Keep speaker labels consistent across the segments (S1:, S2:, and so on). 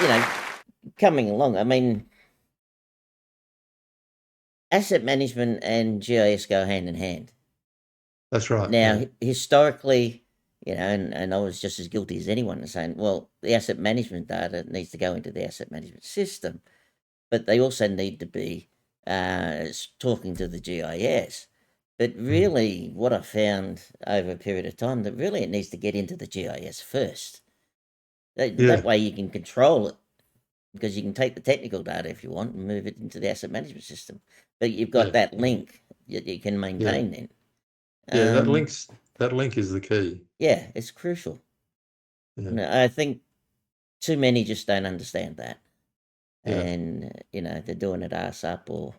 S1: you know, coming along, I mean, asset management and GIS go hand in hand.
S2: That's right.
S1: Now,
S2: Yeah.
S1: historically, and I was just as guilty as anyone in saying, well, the asset management data needs to go into the asset management system, but they also need to be talking to the GIS. But
S2: Mm.
S1: really, what I found over a period of time, that really it needs to get into the GIS first. That
S2: Yeah.
S1: way you can control it, because you can take the technical data if you want and move it into the asset management system. But you've got
S2: Yeah.
S1: that
S2: Yeah.
S1: link that you can
S2: Yeah.
S1: maintain then.
S2: Yeah.
S1: Um,
S2: That link is the key.
S1: yeah, it's crucial.
S2: Yeah.
S1: No, I think too many just don't understand that,
S2: Yeah.
S1: and they're doing it ass up, or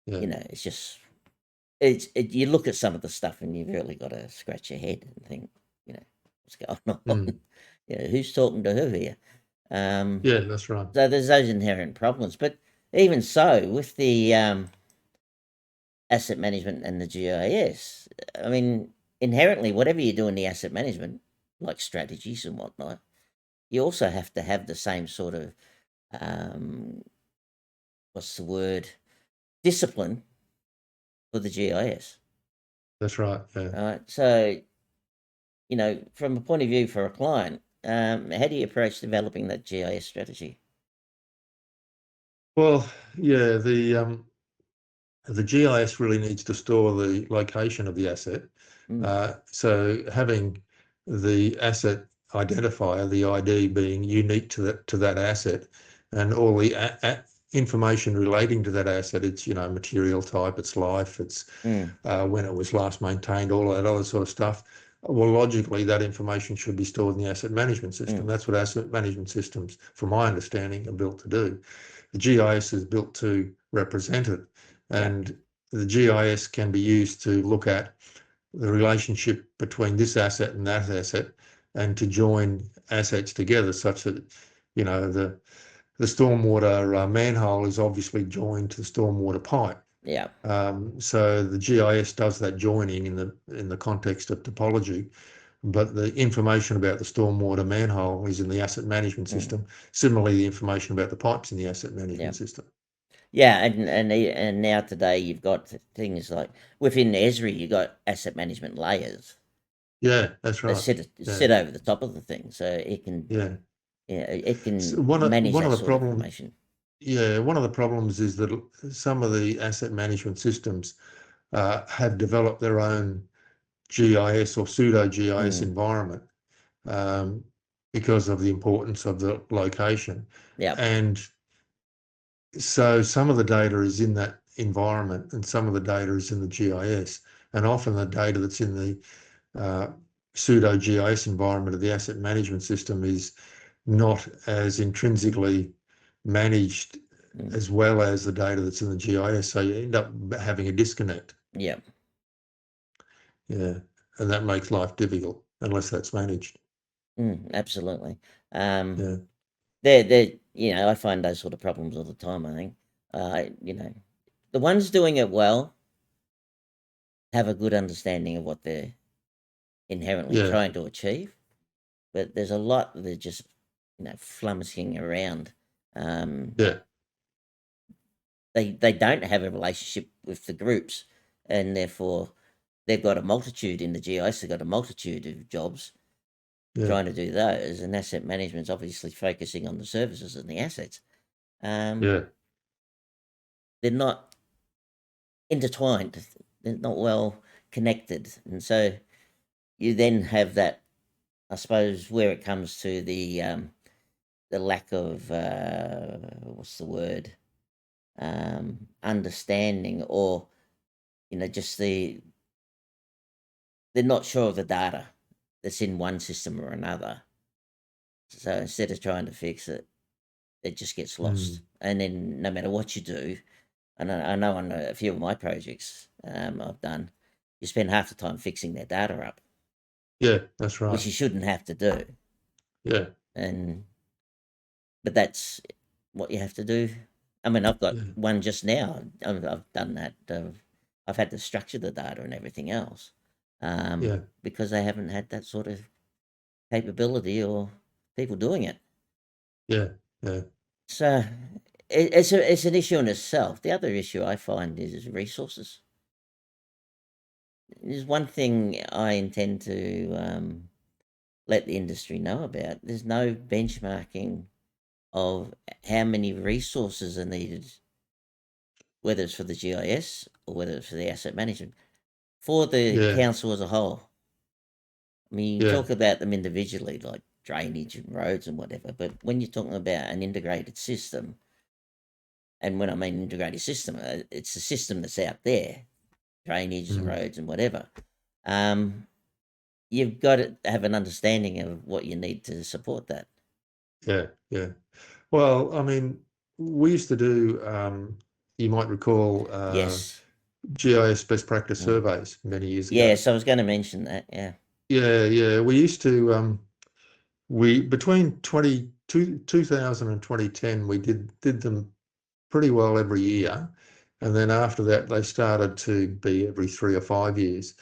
S2: Yeah.
S1: it's just you look at some of the stuff and you've really got to scratch your head and think, what's going
S2: Mm.
S1: on? Who's talking to who here? Um,
S2: Yeah. That's right.
S1: so there's those inherent problems, but even so, with the asset management and the GIS, I mean, inherently, whatever you do in the asset management, like strategies and whatnot, you also have to have the same sort of um, what's the word, discipline for the GIS.
S2: That's right. Yeah.
S1: All right. So, from a point of view for a client, how do you approach developing that GIS strategy?
S2: Well, yeah, the GIS really needs to store the location of the asset.
S1: Mm,
S2: So having the asset identifier, the ID being unique to that asset, and all the information relating to that asset, its material type, its life, its
S1: mm,
S2: when it was last maintained, all that other sort of stuff. Well, logically, that information should be stored in the asset management system.
S1: mm,
S2: That's what asset management systems, from my understanding, are built to do. The GIS is built to represent it,
S1: yeah.
S2: and the GIS can be used to look at the relationship between this asset and that asset, and to join assets together such that the stormwater manhole is obviously joined to the stormwater pipe.
S1: Yeah.
S2: So the GIS does that joining in the context of topology, but the information about the stormwater manhole is in the asset management
S1: Mm,
S2: system. Similarly, the information about the pipes in the asset
S1: yeah.
S2: management system.
S1: Yeah, and now today you've got things like within Esri, you've got asset management layers
S2: Yeah, that's
S1: that
S2: right. Yeah,
S1: sit over the top of the thing, so it can
S2: yeah.
S1: it
S2: So
S1: can manage
S2: one
S1: that
S2: of the
S1: sort of
S2: problem,
S1: information.
S2: yeah, one of the problems is that some of the asset management systems have developed their own GIS or pseudo GIS
S1: Mm,
S2: environment, um, because of the importance of the location.
S1: yeah.
S2: And so some of the data is in that environment and some of the data is in the GIS. And often the data that's in the pseudo GIS environment of the asset management system is not as intrinsically managed
S1: Mm,
S2: as well as the data that's in the GIS. So you end up having a disconnect.
S1: yeah.
S2: Yeah. And that makes life difficult unless that's managed.
S1: Absolutely. Um,
S2: Yeah.
S1: I find those sort of problems all the time. I think, the ones doing it well have a good understanding of what they're inherently
S2: Yeah.
S1: trying to achieve, but there's a lot that are just, flummoxing around. Um,
S2: Yeah.
S1: they don't have a relationship with the groups, and therefore they've got a multitude in the GIS. They've got a multitude of jobs
S2: Yeah.
S1: trying to do those, and asset management's obviously focusing on the services and the assets. Um,
S2: Yeah.
S1: they're not intertwined. They're not well connected, and so you then have that. I suppose where it comes to the lack of what's the word, understanding, or just they're not sure of the data that's in one system or another. So instead of trying to fix it, it just gets lost.
S2: Mm.
S1: And then no matter what you do, and I know on a few of my projects I've done, you spend half the time fixing their data up,
S2: Yeah. That's right.
S1: which you shouldn't have to do.
S2: Yeah.
S1: And but that's what you have to do. I mean, I've got
S2: Yeah.
S1: one just now. I've done that. I've had to structure the data and everything else,
S2: Yeah.
S1: because they haven't had that sort of capability or people doing it.
S2: Yeah, yeah,
S1: So it's an issue in itself. The other issue I find is resources. There's one thing I intend to let the industry know about. There's no benchmarking of how many resources are needed, whether it's for the GIS or whether it's for the asset management, for the
S2: yeah,
S1: council as a whole. I mean, you
S2: yeah,
S1: talk about them individually, like drainage and roads and whatever, but when you're talking about an integrated system, and when I mean integrated system, it's a system that's out there, drainage and
S2: mm,
S1: roads and whatever. Um, you've got to have an understanding of what you need to support that.
S2: yeah, yeah. Well, I mean, we used to do, you might recall,
S1: Yes.
S2: GIS best practice
S1: Mm.
S2: surveys many years ago.
S1: Yes, I was going to mention that. Yeah.
S2: Yeah, yeah. We used to, we between 2000 and 2010, we did them pretty well every year. And then after that, they started to be every 3 or 5 years.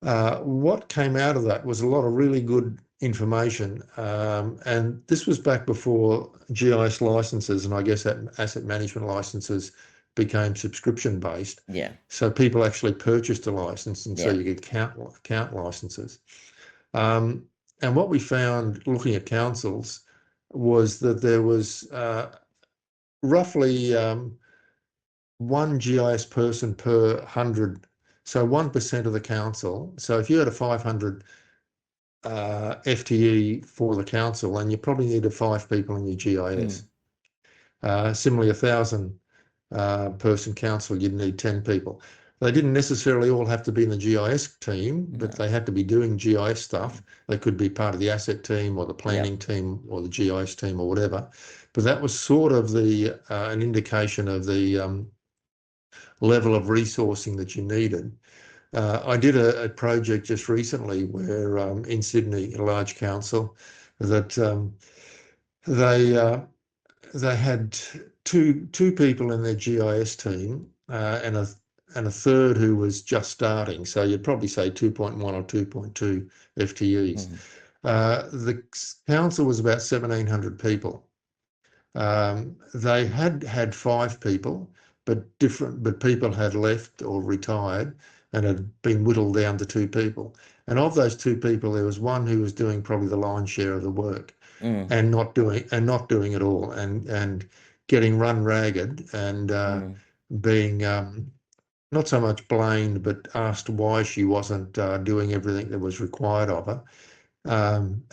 S2: What came out of that was a lot of really good information. And this was back before GIS licenses and I guess that asset management licenses became subscription based.
S1: Yeah.
S2: So people actually purchased a license, and so
S1: Yeah.
S2: you could count licenses. Um, and what we found looking at councils was that there was roughly one GIS person per 100. So 1% of the council. So if you had a 500 FTE for the council, and you probably needed 5 people in your GIS.
S1: Mm.
S2: Similarly, 1,000 person council, you'd need 10 people. They didn't necessarily all have to be in the GIS team, but
S1: No.
S2: they had to be doing GIS stuff.
S1: Mm.
S2: They could be part of the asset team or the
S1: Yeah.
S2: planning team or the GIS team or whatever. But that was sort of the an indication of the level of resourcing that you needed. I did a project just recently where in Sydney, a large council, that they they had two people in their GIS team and a third who was just starting. So you'd probably say 2.1 or 2.2 FTEs.
S1: Mm.
S2: The council was about 1,700 people. They had 5 people, but people had left or retired and had been whittled down to 2 people. And of those 2 people, there was one who was doing probably the lion's share of the work
S1: Mm.
S2: and not doing it all and getting run ragged and
S1: Mm.
S2: being not so much blamed but asked why she wasn't doing everything that was required of her.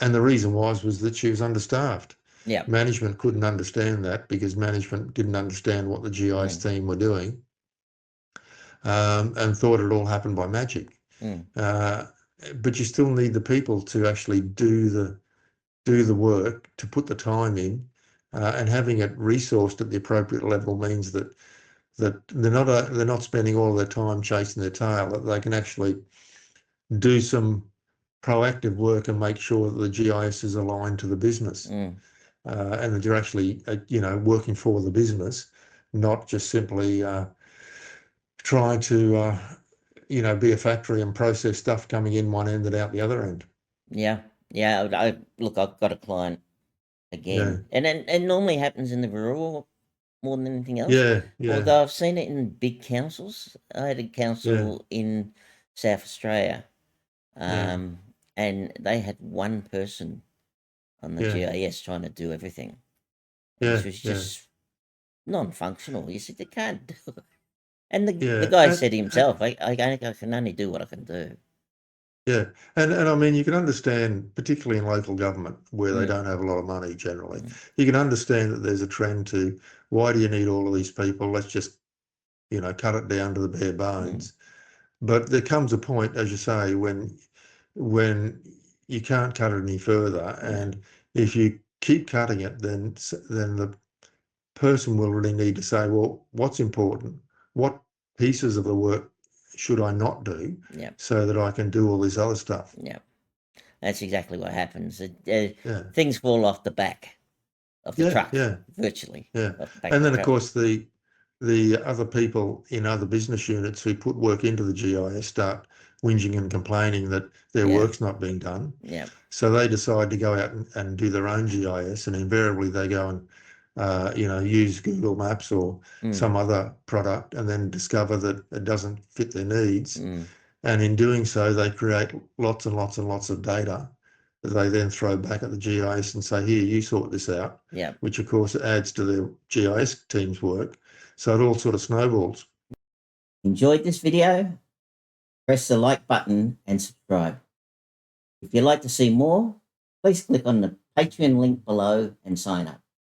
S2: And the reason was that she was understaffed.
S1: Yeah.
S2: Management couldn't understand that because management didn't understand what the GIS
S1: Mm.
S2: team were doing, and thought it all happened by magic.
S1: Mm.
S2: Uh, but you still need the people to actually do the work, to put the time in, and having it resourced at the appropriate level means that they're not spending all of their time chasing their tail. That they can actually do some proactive work and make sure that the GIS is aligned to the business,
S1: Mm.
S2: and that you're actually working for the business, not just simply trying to be a factory and process stuff coming in one end and out the other end.
S1: Yeah. Yeah. Look, I've got a client
S2: Yeah,
S1: again, and it normally happens in the rural more than anything else.
S2: yeah, yeah,
S1: Although I've seen it in big councils. I had a
S2: yeah,
S1: council in South Australia,
S2: yeah,
S1: um, and they had one person on the
S2: yeah,
S1: GIS trying to do everything, which
S2: yeah,
S1: was
S2: yeah,
S1: just non-functional. You said they can't do it. And the
S2: yeah.
S1: guy said
S2: And
S1: himself, I can only do what I can do.
S2: yeah, and I mean, you can understand, particularly in local government where they
S1: Mm.
S2: don't have a lot of money generally,
S1: Mm.
S2: you can understand that there's a trend to why do you need all of these people? Let's just, cut it down to the bare
S1: Mm.
S2: bones. But there comes a point, as you say, when you can't cut it any further,
S1: No.
S2: and if you keep cutting it, then the person will really need to say, well, what's important? What pieces of the work should I not do
S1: Yeah.
S2: so that I can do all this other stuff?
S1: Yeah. That's exactly what happens.
S2: Yeah.
S1: Things fall off the back of the
S2: Yeah,
S1: truck,
S2: yeah,
S1: virtually
S2: yeah.
S1: off the back of
S2: And
S1: the
S2: then of
S1: truck.
S2: course the other people in other business units who put work into the GIS start whinging and complaining that their
S1: Yeah.
S2: work's not being done.
S1: Yeah.
S2: So they decide to go out and do their own GIS, and invariably they go and use Google Maps or some other product, and then discover that it doesn't fit their needs. And in doing so, they create lots and lots and lots of data that they then throw back at the GIS and say, here, you sort this out.
S1: Yeah.
S2: Which of course adds to the GIS team's work. So it all sort of snowballs.
S1: Enjoyed this video? Press the like button and subscribe. If you'd like to see more, please click on the Patreon link below and sign up.